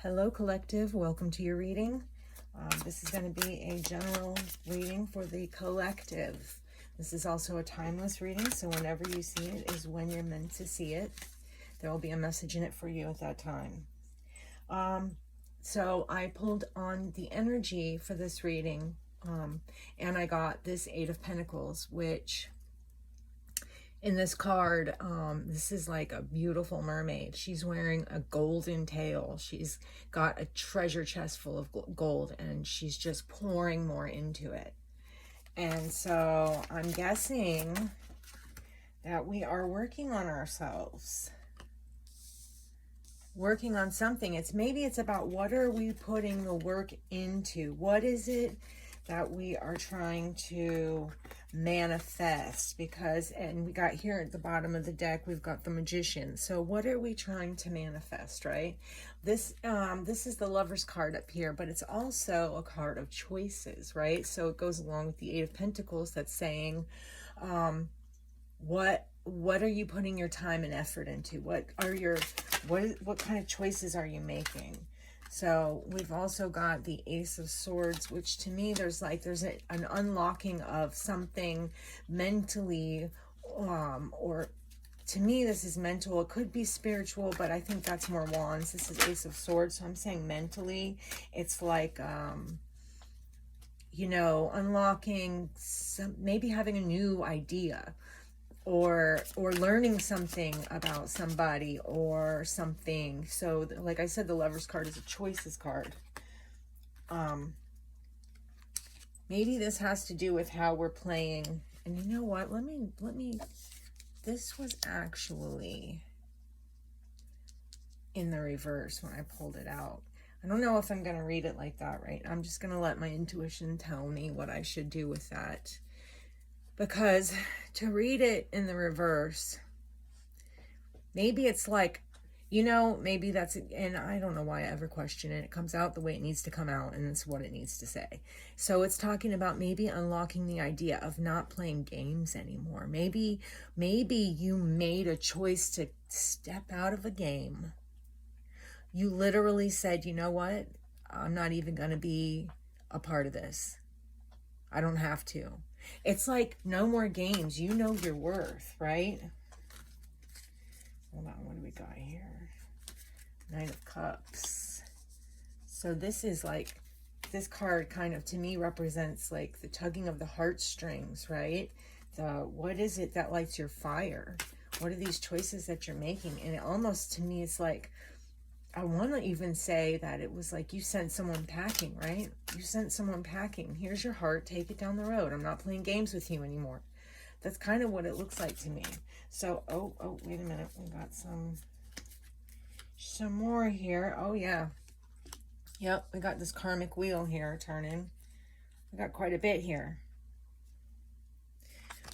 Hello, collective. Welcome to your reading. This is going to be a general reading for the collective. This is also a timeless reading, so whenever you see it is when you're meant to see it. There will be a message in it for you at that time. So I pulled on the energy for this reading, and I got this Eight of Pentacles, which in this card, this is like a beautiful mermaid. She's wearing a golden tail. She's got a treasure chest full of gold, and she's just pouring more into it. And so I'm guessing that we are working on ourselves, working on something. Maybe it's about what are we putting the work into? What is it that we are trying to manifest? Because, and we got here at the bottom of the deck, we've got the Magician. So what are we trying to manifest, right? This is the Lover's card up here, but it's also a card of choices, right? So it goes along with the Eight of Pentacles that's saying, what are you putting your time and effort into? What kind of choices are you making? So we've also got the Ace of Swords, which to me, there's an unlocking of something mentally, or to me, this is mental. It could be spiritual, but I think that's more wands. This is Ace of Swords, so I'm saying mentally. It's like, unlocking maybe having a new idea, or learning something about somebody or something. So like I said, the Lover's card is a choices card. Maybe this has to do with how we're playing. And you know what, let me this was actually in the reverse when I pulled it out. I don't know if I'm going to read it like that, right? I'm just going to let my intuition tell me what I should do with that. Because to read it in the reverse, maybe it's like, maybe that's, and I don't know why I ever question it. It comes out the way it needs to come out, and it's what it needs to say. So it's talking about maybe unlocking the idea of not playing games anymore. Maybe you made a choice to step out of a game. You literally said, you know what? I'm not even going to be a part of this. I don't have to. It's like no more games. You know your worth, right? Hold on, what do we got here? Knight of Cups. So this is like, this card kind of to me represents like the tugging of the heartstrings, right? What is it that lights your fire? What are these choices that you're making? And it almost, to me, it's like, I want to even say that it was like you sent someone packing, right? You sent someone packing. Here's your heart. Take it down the road. I'm not playing games with you anymore. That's kind of what it looks like to me. So, oh, wait a minute. We got some more here. Oh, yeah. Yep, we got this karmic wheel here turning. We got quite a bit here.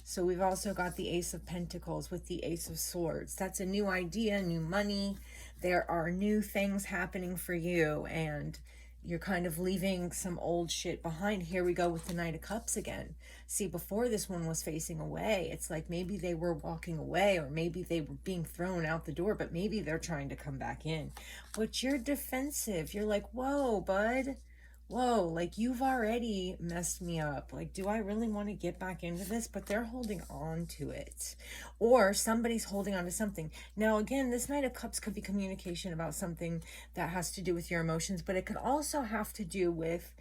So we've also got the Ace of Pentacles with the Ace of Swords. That's a new idea, new money. There are new things happening for you, and you're kind of leaving some old shit behind. Here we go with the Knight of Cups again. See, before this one was facing away. It's like maybe they were walking away, or maybe they were being thrown out the door, but maybe they're trying to come back in. But you're defensive. You're like, whoa, bud. Whoa, like you've already messed me up. Like, do I really want to get back into this? But they're holding on to it. Or somebody's holding on to something. Now, again, this Knight of Cups could be communication about something that has to do with your emotions, but it could also have to do with,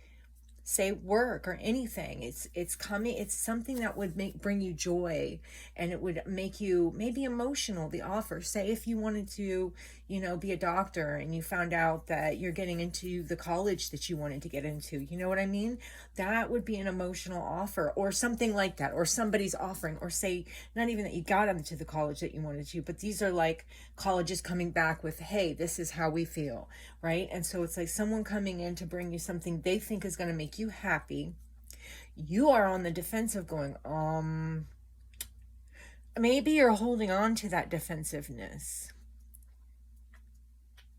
say, work or anything. It's coming, it's something that would bring you joy, and it would make you maybe emotional. The offer, say if you wanted to, be a doctor, and you found out that you're getting into the college that you wanted to get into, you know what I mean? That would be an emotional offer, or something like that, or somebody's offering, or say not even that you got into the college that you wanted to, but these are like colleges coming back with, hey, this is how we feel, right? And so it's like someone coming in to bring you something they think is going to make you happy. You are on the defensive going, maybe you're holding on to that defensiveness.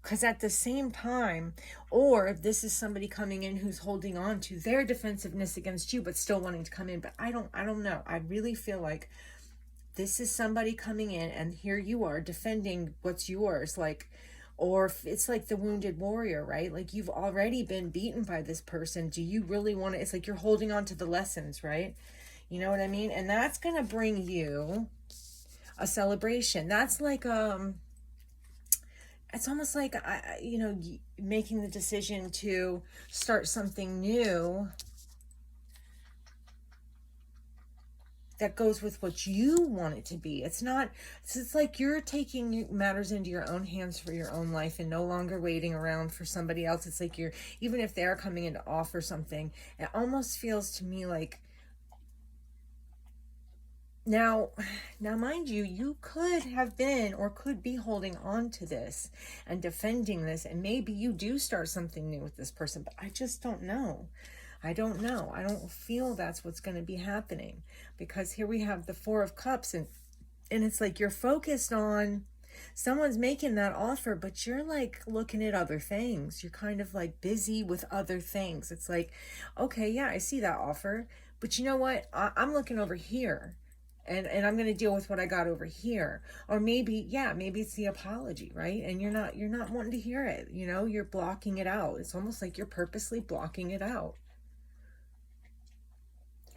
Because at the same time, or if this is somebody coming in who's holding on to their defensiveness against you, but still wanting to come in, but I don't know. I really feel like this is somebody coming in, and here you are defending what's yours, like, Or it's like the wounded warrior, right? Like you've already been beaten by this person. Do you really want to? It's like you're holding on to the lessons, right? You know what I mean? And that's going to bring you a celebration. That's like, it's almost like, you know, making the decision to start something new that goes with what you want it to be. It's not, it's like you're taking matters into your own hands for your own life and no longer waiting around for somebody else. It's like you're, even if they're coming in to offer something, it almost feels to me like, now mind you, you could have been or could be holding on to this and defending this, and maybe you do start something new with this person, but I just don't know. I don't know. I don't feel that's what's going to be happening, because here we have the Four of Cups, and it's like you're focused on someone's making that offer, but you're like looking at other things. You're kind of like busy with other things. It's like, okay, yeah, I see that offer, but you know what? I'm looking over here. And I'm going to deal with what I got over here. Or maybe, yeah, maybe it's the apology, right? And you're not wanting to hear it. You know, you're blocking it out. It's almost like you're purposely blocking it out.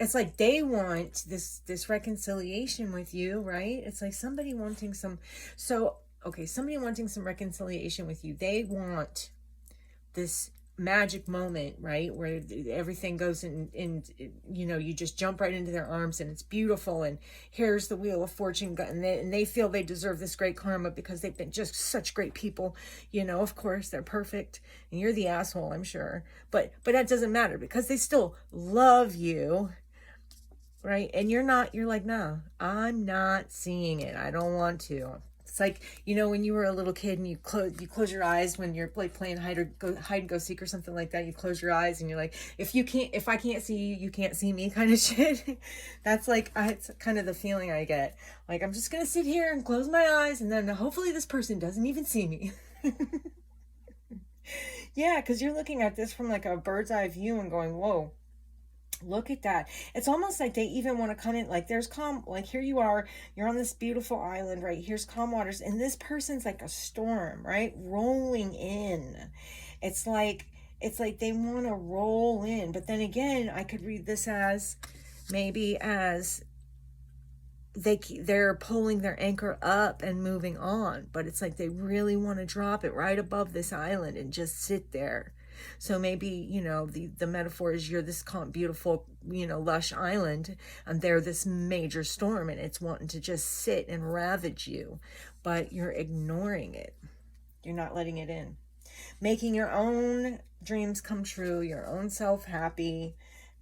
It's like they want this reconciliation with you, right? It's like somebody wanting some, so, okay, somebody wanting some reconciliation with you. They want this magic moment, right, where everything goes in, you know, you just jump right into their arms and it's beautiful, and here's the Wheel of Fortune, and they feel they deserve this great karma because they've been just such great people. You know, of course they're perfect and you're the asshole, I'm sure, but that doesn't matter because they still love you, right? And you're like, no, I'm not seeing it. I don't want to. It's like, you know, when you were a little kid and you close your eyes when you're like playing hide and go seek or something like that. You close your eyes and you're like, if I can't see you, you can't see me, kind of shit. That's like, it's kind of the feeling I get. Like, I'm just gonna sit here and close my eyes, and then hopefully this person doesn't even see me. Yeah, because you're looking at this from like a bird's eye view and going, whoa. Look at that. It's almost like they even want to come in, like there's calm, like here you are, you're on this beautiful island, right? Here's calm waters, and this person's like a storm, right? Rolling in. It's like they want to roll in. But then again, I could read this as maybe as they're pulling their anchor up and moving on, but it's like they really want to drop it right above this island and just sit there. So maybe, you know, the metaphor is you're this beautiful, you know, lush island, and they're this major storm, and it's wanting to just sit and ravage you, but you're ignoring it. You're not letting it in. Making your own dreams come true, your own self happy,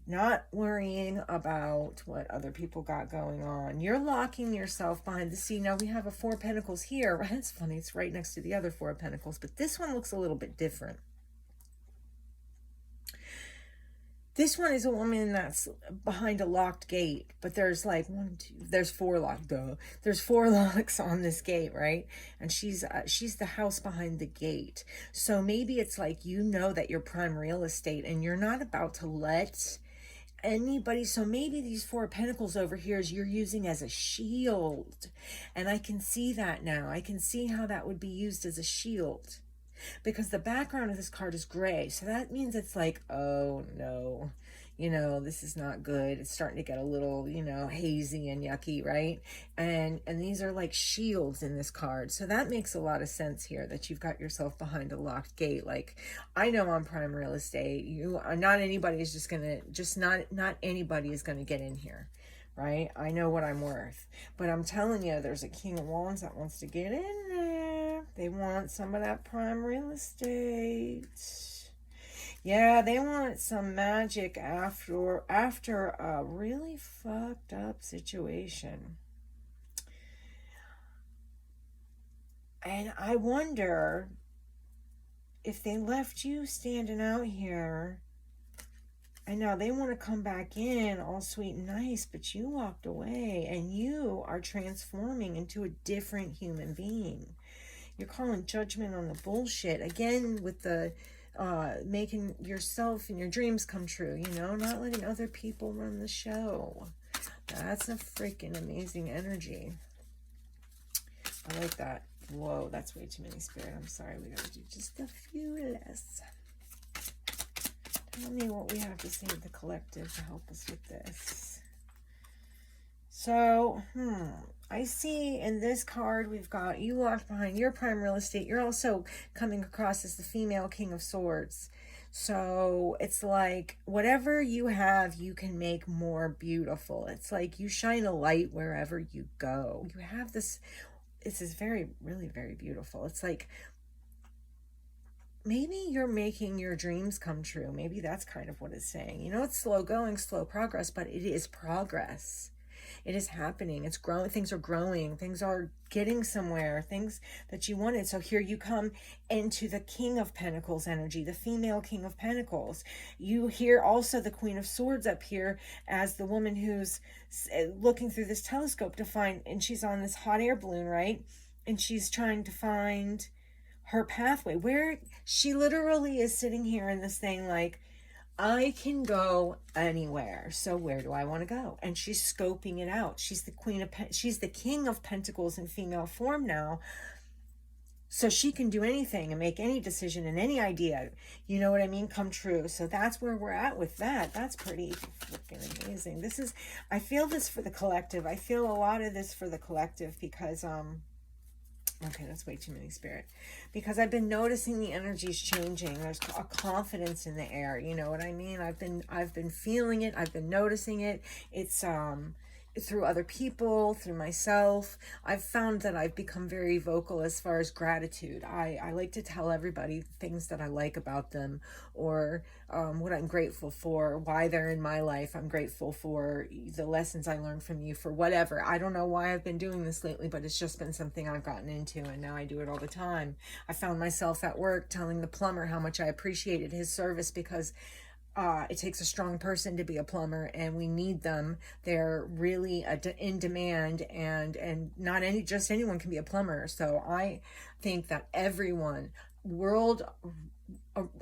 not worrying about what other people got going on. You're locking yourself behind the scene. Now we have a Four of Pentacles here, right? It's funny, it's right next to the other Four of Pentacles, but this one looks a little bit different. This one is a woman that's behind a locked gate, but there's like there's four locks on this gate, right? And she's the house behind the gate. So maybe it's like, you know, that you're prime real estate and you're not about to let anybody. So maybe these Four of Pentacles over here is you're using as a shield. And I can see that now. I can see how that would be used as a shield. Because the background of this card is gray. So that means it's like, oh no, you know, this is not good. It's starting to get a little, you know, hazy and yucky, right? And these are like shields in this card. So that makes a lot of sense here, that you've got yourself behind a locked gate. Like, I know I'm prime real estate. You are not, anybody is just gonna, not anybody is gonna get in here. Right? I know what I'm worth. But I'm telling you, there's a King of Wands that wants to get in there. They want some of that prime real estate. Yeah, they want some magic after a really fucked up situation. And I wonder if they left you standing out here. I know they want to come back in all sweet and nice, but you walked away and you are transforming into a different human being. You're calling judgment on the bullshit. Again, with the making yourself and your dreams come true, you know, not letting other people run the show. That's a freaking amazing energy. I like that. Whoa, that's way too many, Spirit. I'm sorry. We got to do just a few less. Tell me what we have to say to the collective to help us with this. So, I see in this card we've got you locked behind your prime real estate. You're also coming across as the female King of Swords. So it's like whatever you have, you can make more beautiful. It's like you shine a light wherever you go. You have this, this is really very beautiful. It's like maybe you're making your dreams come true. Maybe that's kind of what it's saying. You know, it's slow going, slow progress, but it is progress. It is happening. It's growing. Things are growing. Things are getting somewhere. Things that you wanted. So here you come into the King of Pentacles energy, the female King of Pentacles. You hear also the Queen of Swords up here as the woman who's looking through this telescope to find, and she's on this hot air balloon, right? And she's trying to find her pathway, where she literally is sitting here in this thing like, I can go anywhere. So where do I want to go? And she's scoping it out. She's the she's the King of Pentacles in female form now. So she can do anything and make any decision and any idea, you know what I mean, come true. So that's where we're at with that. That's pretty freaking amazing. This is, I feel this for the collective. I feel a lot of this for the collective because, okay, that's way too many, Spirit. Because I've been noticing the energies changing. There's a confidence in the air. You know what I mean? I've been feeling it. I've been noticing it. It's through other people, through myself. I've found that I've become very vocal as far as gratitude. I like to tell everybody things that I like about them, or what I'm grateful for, why they're in my life. I'm grateful for the lessons I learned from you, for whatever. I don't know why I've been doing this lately, but it's just been something I've gotten into, and now I do it all the time. I found myself at work telling the plumber how much I appreciated his service, because it takes a strong person to be a plumber, and we need them. They're really in demand, and not just anyone can be a plumber. So I think that everyone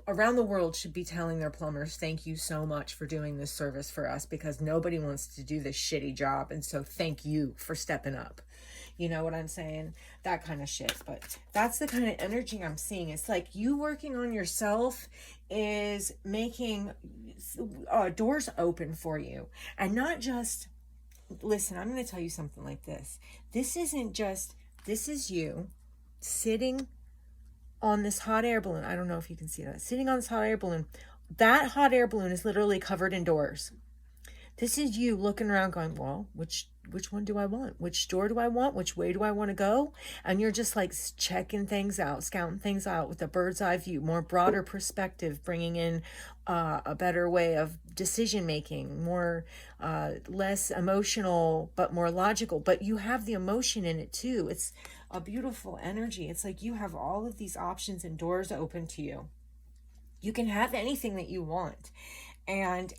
around the world should be telling their plumbers, thank you so much for doing this service for us, because nobody wants to do this shitty job. And so thank you for stepping up. You know what I'm saying? That kind of shit. But that's the kind of energy I'm seeing. It's like you working on yourself is making doors open for you. And not just, listen, I'm going to tell you something like this. This isn't just, this is you sitting on this hot air balloon. I don't know if you can see that. Sitting on this hot air balloon. That hot air balloon is literally covered in doors. This is you looking around going, well, which one do I want? Which door do I want? Which way do I want to go? And you're just like checking things out, scouting things out with a bird's eye view, more broader perspective, bringing in a better way of decision making, more less emotional, but more logical. But you have the emotion in it too. It's a beautiful energy. It's like you have all of these options and doors open to you. You can have anything that you want. And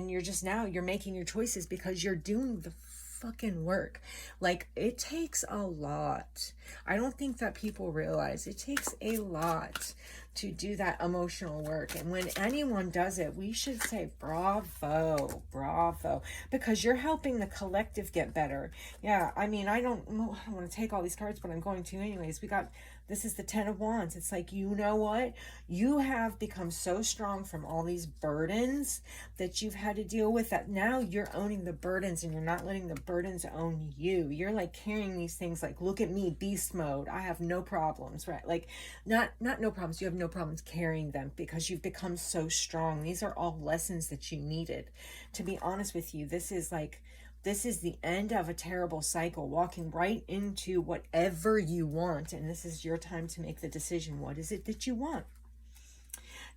you're just, now you're making your choices because you're doing the fucking work. Like, it takes a lot. I don't think that people realize it takes a lot to do that emotional work. And when anyone does it, we should say bravo, bravo, because you're helping the collective get better. Yeah, I mean, I don't want to take all these cards, but I'm going to anyways. This is the 10 of Wands. It's like, you know what? You have become so strong from all these burdens that you've had to deal with, that now you're owning the burdens and you're not letting the burdens own you. You're like carrying these things like, look at me, beast mode. I have no problems, right? Like, not no problems. You have no problems carrying them because you've become so strong. These are all lessons that you needed. To be honest with you, this is the end of a terrible cycle, walking right into whatever you want. And this is your time to make the decision. What is it that you want?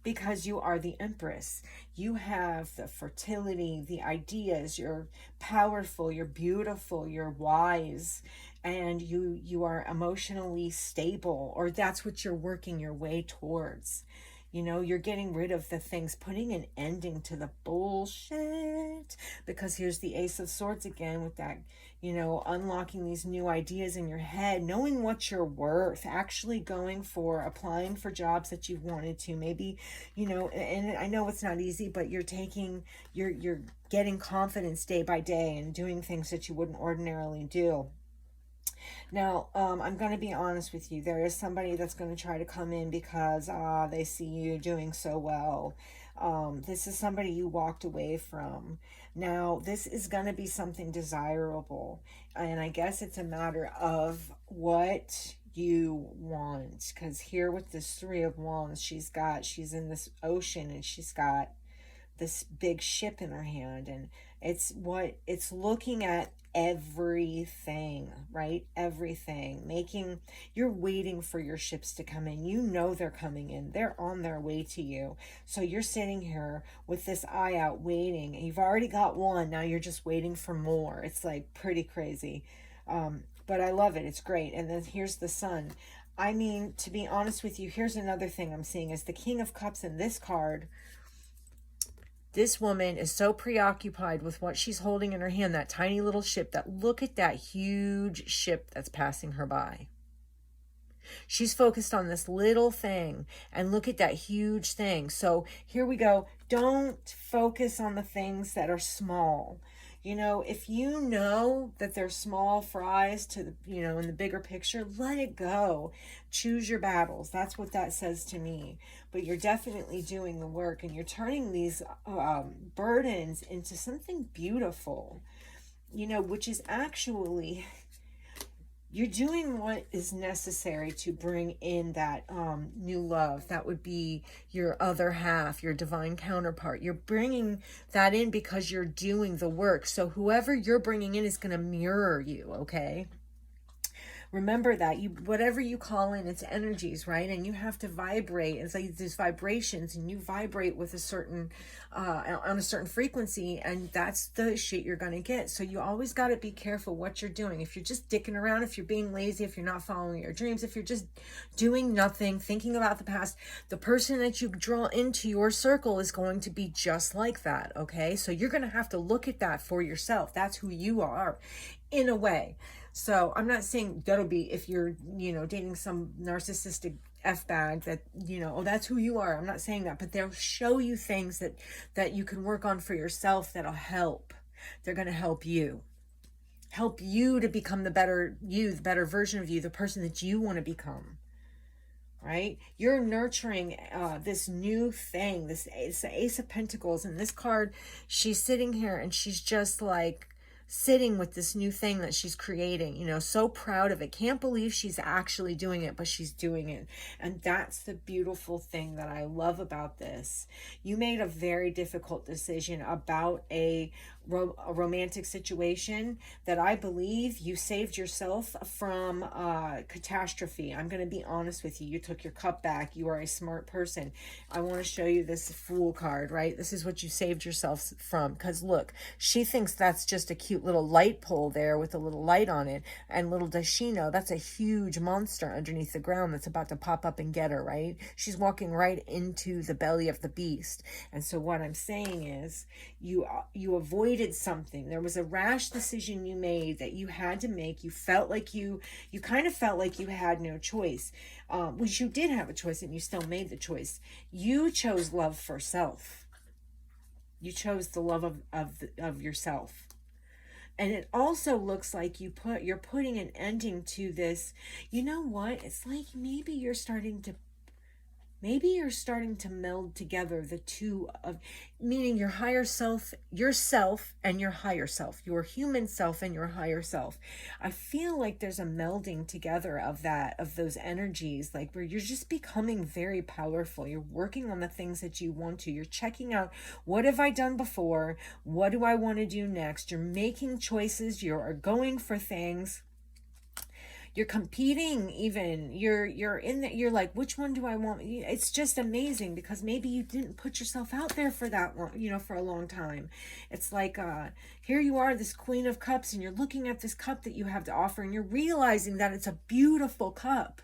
Because you are the Empress. You have the fertility, the ideas. You're powerful, you're beautiful, you're wise, and you are emotionally stable, or that's what you're working your way towards. You know, you're getting rid of the things, putting an ending to the bullshit. Because here's the Ace of Swords again with that, you know, unlocking these new ideas in your head, knowing what you're worth, actually going for, applying for jobs that you've wanted to. Maybe, you know, and I know it's not easy, but you're getting confidence day by day and doing things that you wouldn't ordinarily do. Now, I'm going to be honest with you. There is somebody that's going to try to come in because they see you doing so well. This is somebody you walked away from. Now, this is going to be something desirable. And I guess it's a matter of what you want. Because here with this Three of Wands, she's in this ocean and she's got this big ship in her hand, and it's looking at everything, right? Everything, making, you're waiting for your ships to come in. You know they're coming in, they're on their way to you. So you're sitting here with this eye out waiting, and you've already got one, now you're just waiting for more. It's like pretty crazy. But I love it, it's great. And then here's the Sun. I mean, to be honest with you, here's another thing I'm seeing is the King of Cups in this card. This woman is so preoccupied with what she's holding in her hand, that tiny little ship, that look at that huge ship that's passing her by. She's focused on this little thing, and look at that huge thing. So here we go. Don't focus on the things that are small. You know, if you know that they're small fries to the, you know, in the bigger picture, let it go. Choose your battles. That's what that says to me. But you're definitely doing the work, and you're turning these burdens into something beautiful, you know, which is actually, you're doing what is necessary to bring in that new love. That would be your other half, your divine counterpart. You're bringing that in because you're doing the work. So whoever you're bringing in is going to mirror you, okay? Remember that whatever you call in, it's energies, right? And you have to vibrate. It's like there's vibrations, and you vibrate with a certain on a certain frequency, and that's the shit you're gonna get. So you always got to be careful what you're doing. If you're just dicking around, if you're being lazy, if you're not following your dreams, if you're just doing nothing, thinking about the past, the person that you draw into your circle is going to be just like that, okay? So you're gonna have to look at that for yourself. That's who you are, in a way. So I'm not saying that'll be if you're, you know, dating some narcissistic F-bag that, you know, oh, that's who you are. I'm not saying that, but they'll show you things that you can work on for yourself that'll help. They're going to help you. Help you to become the better you, the better version of you, the person that you want to become. Right? You're nurturing this new thing. This Ace of Pentacles. And this card, she's sitting here and she's just like, sitting with this new thing that she's creating, you know, so proud of it. Can't believe she's actually doing it, but she's doing it. And that's the beautiful thing that I love about this. You made a very difficult decision about a romantic situation that I believe you saved yourself from catastrophe. I'm going to be honest with you. You took your cup back. You are a smart person. I want to show you this Fool card, right? This is what you saved yourself from. Because look, she thinks that's just a cute little light pole there with a little light on it. And little does she know, that's a huge monster underneath the ground that's about to pop up and get her, right? She's walking right into the belly of the beast. And so what I'm saying is you avoided something. There was a rash decision you made that you had to make. You felt like you kind of felt like you had no choice, which you did have a choice, and you still made the choice. You chose love for self. You chose the love of yourself. And it also looks like you're putting an ending to this. You know what? It's like maybe you're starting to meld together the two of, meaning your higher self, yourself, and your higher self, your human self and your higher self. I feel like there's a melding together of those energies, like where you're just becoming very powerful. You're working on the things that you want to. You're checking out, what have I done before? What do I want to do next? You're making choices. You're going for things. You're competing, even you're in that, you're like, which one do I want? It's just amazing, because maybe you didn't put yourself out there for that long, you know, for a long time. It's like here you are, this Queen of Cups, and you're looking at this cup that you have to offer, and you're realizing that it's a beautiful cup.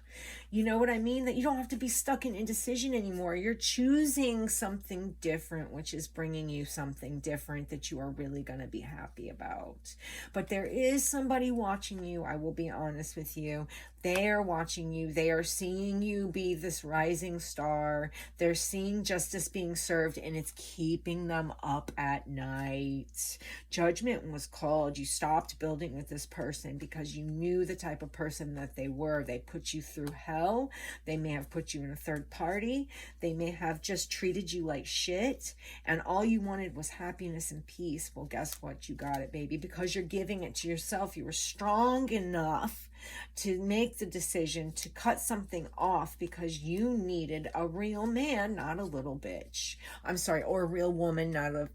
You know what I mean? That you don't have to be stuck in indecision anymore. You're choosing something different, which is bringing you something different that you are really going to be happy about. But there is somebody watching you. I will be honest with you. They are watching you. They are seeing you be this rising star. They're seeing justice being served, and it's keeping them up at night. Judgment was called. You stopped building with this person because you knew the type of person that they were. They put you through hell. They may have put you in a third party. They may have just treated you like shit, and all you wanted was happiness and peace. Well, guess what? You got it, baby, because you're giving it to yourself. You were strong enough to make the decision to cut something off because you needed a real man, not a little bitch. I'm sorry, or a real woman, not a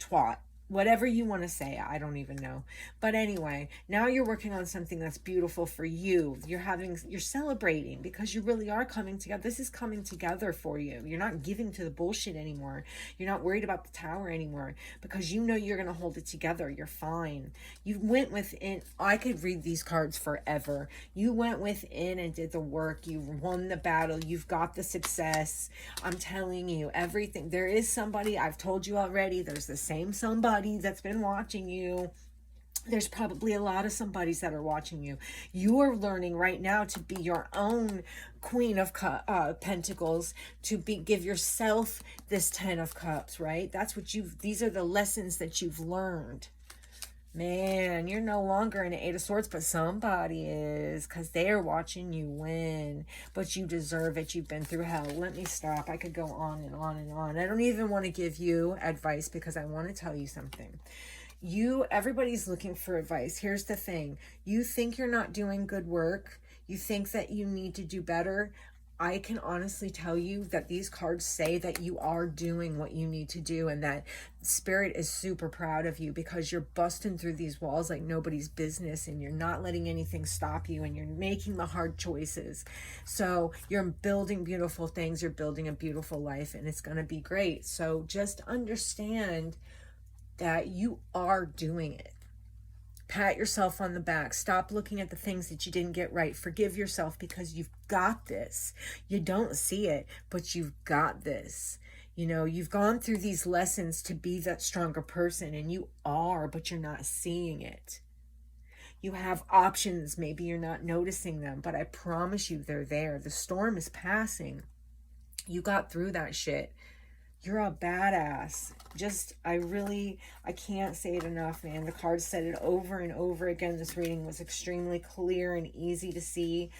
twat. Whatever you want to say, I don't even know. But anyway, now you're working on something that's beautiful for you. You're celebrating because you really are coming together. This is coming together for you. You're not giving to the bullshit anymore. You're not worried about the tower anymore because you know you're going to hold it together. You're fine. You went within. I could read these cards forever. You went within and did the work. You won the battle. You've got the success. I'm telling you, everything. There is somebody, I've told you already, there's the same somebody that's been watching you. There's probably a lot of somebodies that are watching you. You are learning right now to be your own Queen of Pentacles, to give yourself this 10 of Cups, right? These are the lessons that you've learned. Man, you're no longer in the 8 of Swords, but somebody is, because they are watching you win. But you deserve it. You've been through hell. Let me stop. I could go on and on and on. I don't even want to give you advice because I want to tell you something. Everybody's looking for advice. Here's the thing. You think you're not doing good work. You think that you need to do better. I can honestly tell you that these cards say that you are doing what you need to do, and that Spirit is super proud of you because you're busting through these walls like nobody's business, and you're not letting anything stop you, and you're making the hard choices. So you're building beautiful things. You're building a beautiful life, and it's going to be great. So just understand that you are doing it. Pat yourself on the back. Stop looking at the things that you didn't get right. Forgive yourself because you've got this. You don't see it, but you've got this. You know, you've gone through these lessons to be that stronger person, and you are, but you're not seeing it. You have options. Maybe you're not noticing them, but I promise you they're there. The storm is passing. You got through that shit. You're a badass. I can't say it enough, man. The cards said it over and over again. This reading was extremely clear and easy to see.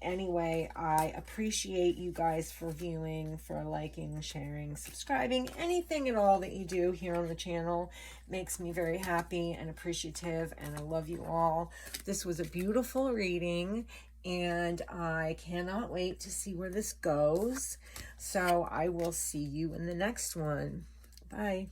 Anyway, I appreciate you guys for viewing, for liking, sharing, subscribing, anything at all that you do here on the channel. Makes me very happy and appreciative, and I love you all. This was a beautiful reading, and I cannot wait to see where this goes. So I will see you in the next one. Bye.